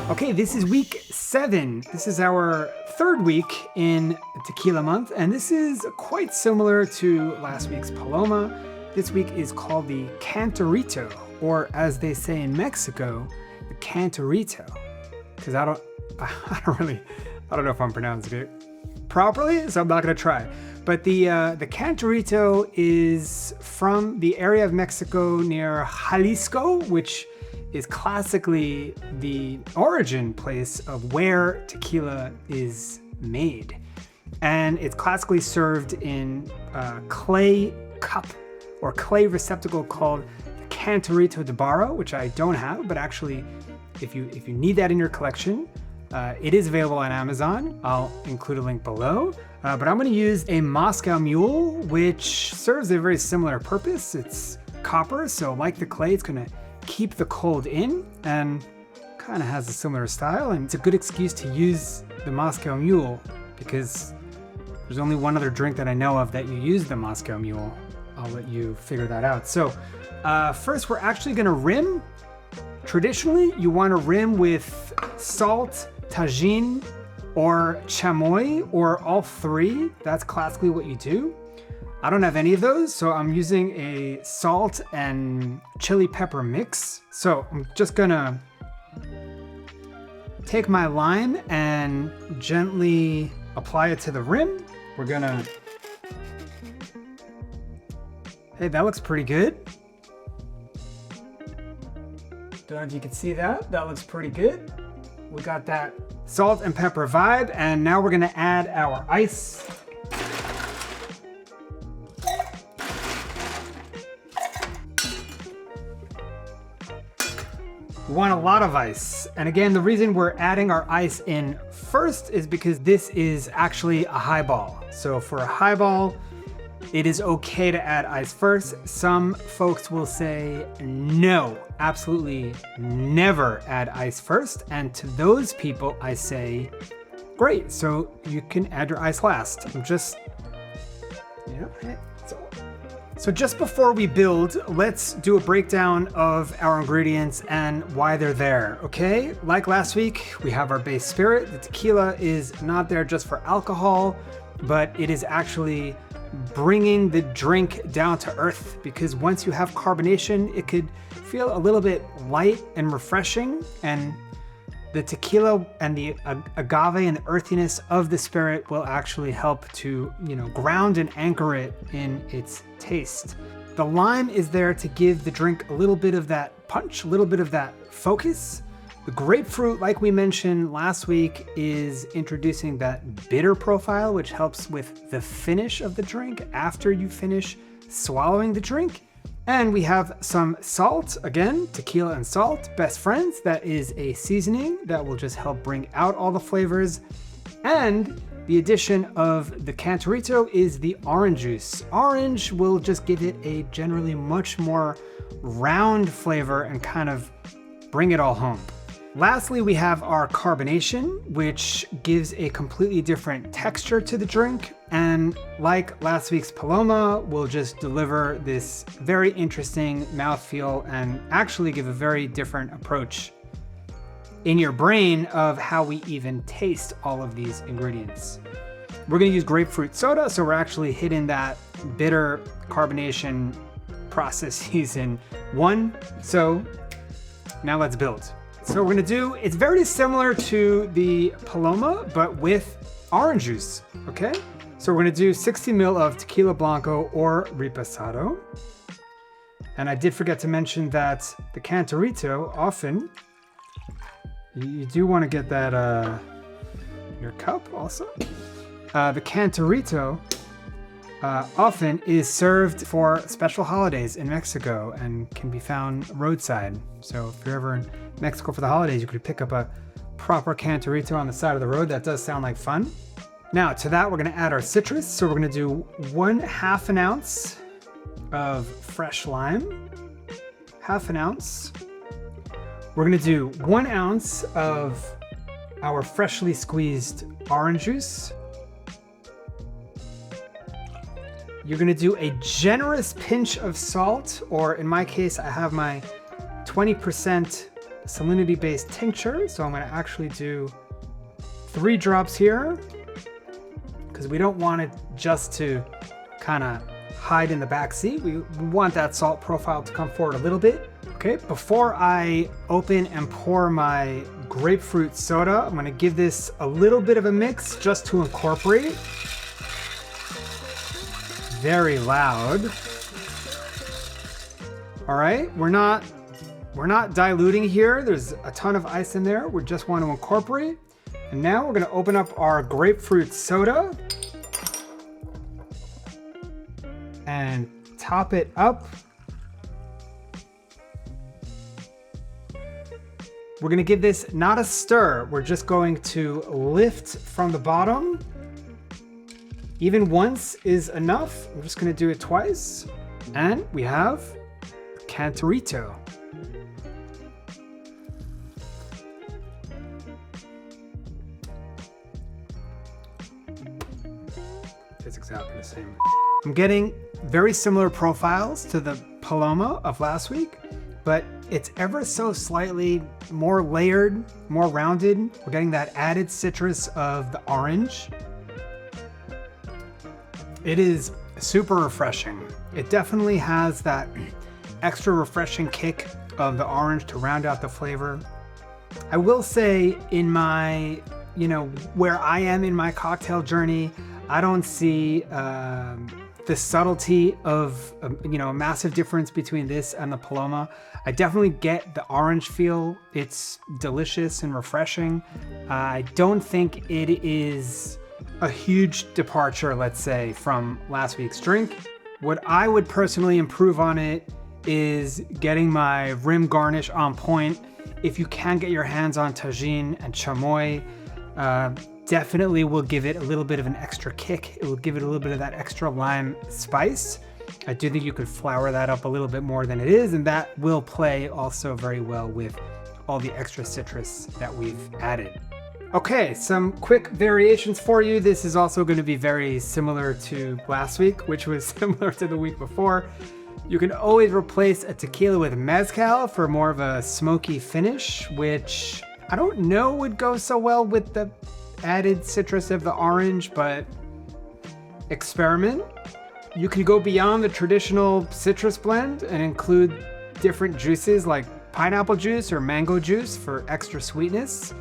Okay, this is week 7. This is our 3rd week in Tequila Month, and this is quite similar to last week's Paloma. This week is called the Cantarito, or as they say in Mexico, the Cantarito. Because I don't know if I'm pronouncing it properly, so I'm not gonna try. But the Cantarito is from the area of Mexico near Jalisco, which is classically the origin place of where tequila is made. And it's classically served in a clay cup or clay receptacle called the Cantarito de Barro, which I don't have, but actually if you need that in your collection, it is available on Amazon. I'll include a link below. But I'm gonna use a Moscow Mule, which serves a very similar purpose. It's copper, so like the clay, it's gonna keep the cold in and kind of has a similar style, and it's a good excuse to use the Moscow Mule because there's only one other drink that I know of that you use the Moscow Mule. I'll let you figure that out. So first we're actually gonna rim. Traditionally you want to rim with salt, tagine, or chamoy, or all three. That's classically what you do. I don't have any of those, so I'm using a salt and chili pepper mix. So I'm just gonna take my lime and gently apply it to the rim. We're gonna, hey, that looks pretty good. Don't know if you can see that. That looks pretty good. We got that salt and pepper vibe, and now we're gonna add our ice. We want a lot of ice. And again, the reason we're adding our ice in first is because this is actually a highball. So for a highball, it is okay to add ice first. Some folks will say, no, absolutely never add ice first. And to those people, I say, great, so you can add your ice last. I'm just, So just before we build, let's do a breakdown of our ingredients and why they're there, okay? Like last week, we have our base spirit. The tequila is not there just for alcohol, but it is actually bringing the drink down to earth, because once you have carbonation, it could feel a little bit light and refreshing, and the tequila and the agave and the earthiness of the spirit will actually help to, ground and anchor it in its taste. The lime is there to give the drink a little bit of that punch, a little bit of that focus. The grapefruit, like we mentioned last week, is introducing that bitter profile, which helps with the finish of the drink after you finish swallowing the drink. And we have some salt, again, tequila and salt, best friends. That is a seasoning that will just help bring out all the flavors. And the addition of the Cantarito is the orange juice. Orange will just give it a generally much more round flavor and kind of bring it all home. Lastly, we have our carbonation, which gives a completely different texture to the drink. And like last week's Paloma, will just deliver this very interesting mouthfeel and actually give a very different approach in your brain of how we even taste all of these ingredients. We're gonna use grapefruit soda, so we're actually hitting that bitter carbonation processes in one. So now let's build. So we're gonna do, it's very similar to the Paloma, but with orange juice, okay? So we're gonna do 60 ml of tequila blanco or reposado. And I did forget to mention that the Cantarito, often, you do wanna get that your cup also. The Cantarito often is served for special holidays in Mexico and can be found roadside. So if you're ever in Mexico for the holidays, you could pick up a proper Cantarito on the side of the road. That does sound like fun. Now to that, we're gonna add our citrus. So we're gonna do 1/2 an ounce of fresh lime, 1/2 an ounce. We're gonna do 1 ounce of our freshly squeezed orange juice. You're gonna do a generous pinch of salt, or in my case, I have my 20% salinity-based tincture. So I'm going to actually do 3 drops here because we don't want it just to kind of hide in the back seat. We want that salt profile to come forward a little bit. Okay, before I open and pour my grapefruit soda, I'm going to give this a little bit of a mix just to incorporate. Very loud. All right, we're not diluting here. There's a ton of ice in there. We just want to incorporate. And now we're going to open up our grapefruit soda and top it up. We're going to give this not a stir. We're just going to lift from the bottom. Even once is enough. I'm just going to do it twice. And we have Cantarito. It's exactly the same. I'm getting very similar profiles to the Paloma of last week, but it's ever so slightly more layered, more rounded. We're getting that added citrus of the orange. It is super refreshing. It definitely has that extra refreshing kick of the orange to round out the flavor. I will say in my, where I am in my cocktail journey, I don't see the subtlety of, a massive difference between this and the Paloma. I definitely get the orange feel. It's delicious and refreshing. I don't think it is a huge departure, let's say, from last week's drink. What I would personally improve on it is getting my rim garnish on point. If you can get your hands on tagine and chamoy, definitely will give it a little bit of an extra kick. It will give it a little bit of that extra lime spice. I do think you could flour that up a little bit more than it is, and that will play also very well with all the extra citrus that we've added. Okay, some quick variations for you. This is also going to be very similar to last week, which was similar to the week before. You can always replace a tequila with mezcal for more of a smoky finish, which I don't know would go so well with the added citrus of the orange, but experiment. You can go beyond the traditional citrus blend and include different juices like pineapple juice or mango juice for extra sweetness.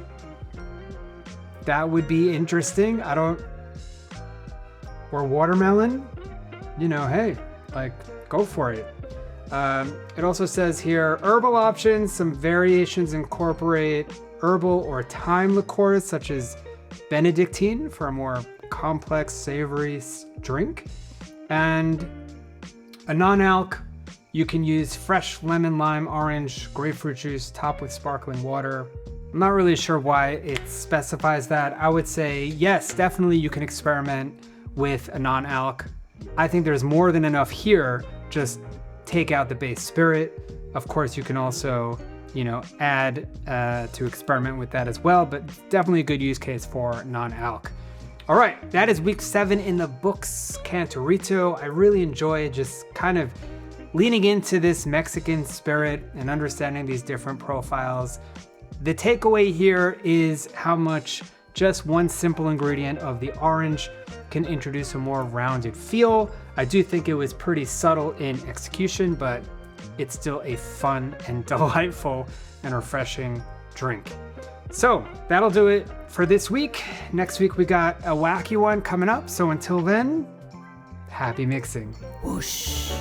That would be interesting. Or watermelon, hey, go for it. It also says here, herbal options, some variations incorporate herbal or thyme liqueurs such as Benedictine for a more complex, savory drink. And a non-alc, you can use fresh lemon, lime, orange, grapefruit juice topped with sparkling water. I'm not really sure why it specifies that. I would say, yes, definitely you can experiment with a non-alc. I think there's more than enough here. Just take out the base spirit. Of course, you can also, add to experiment with that as well, but definitely a good use case for non-alc. All right, that is week 7 in the books, Cantarito. I really enjoy just kind of leaning into this Mexican spirit and understanding these different profiles. The takeaway here is how much just one simple ingredient of the orange can introduce a more rounded feel. I do think it was pretty subtle in execution, but it's still a fun and delightful and refreshing drink. So that'll do it for this week. Next week we got a wacky one coming up. So until then, happy mixing. Whoosh.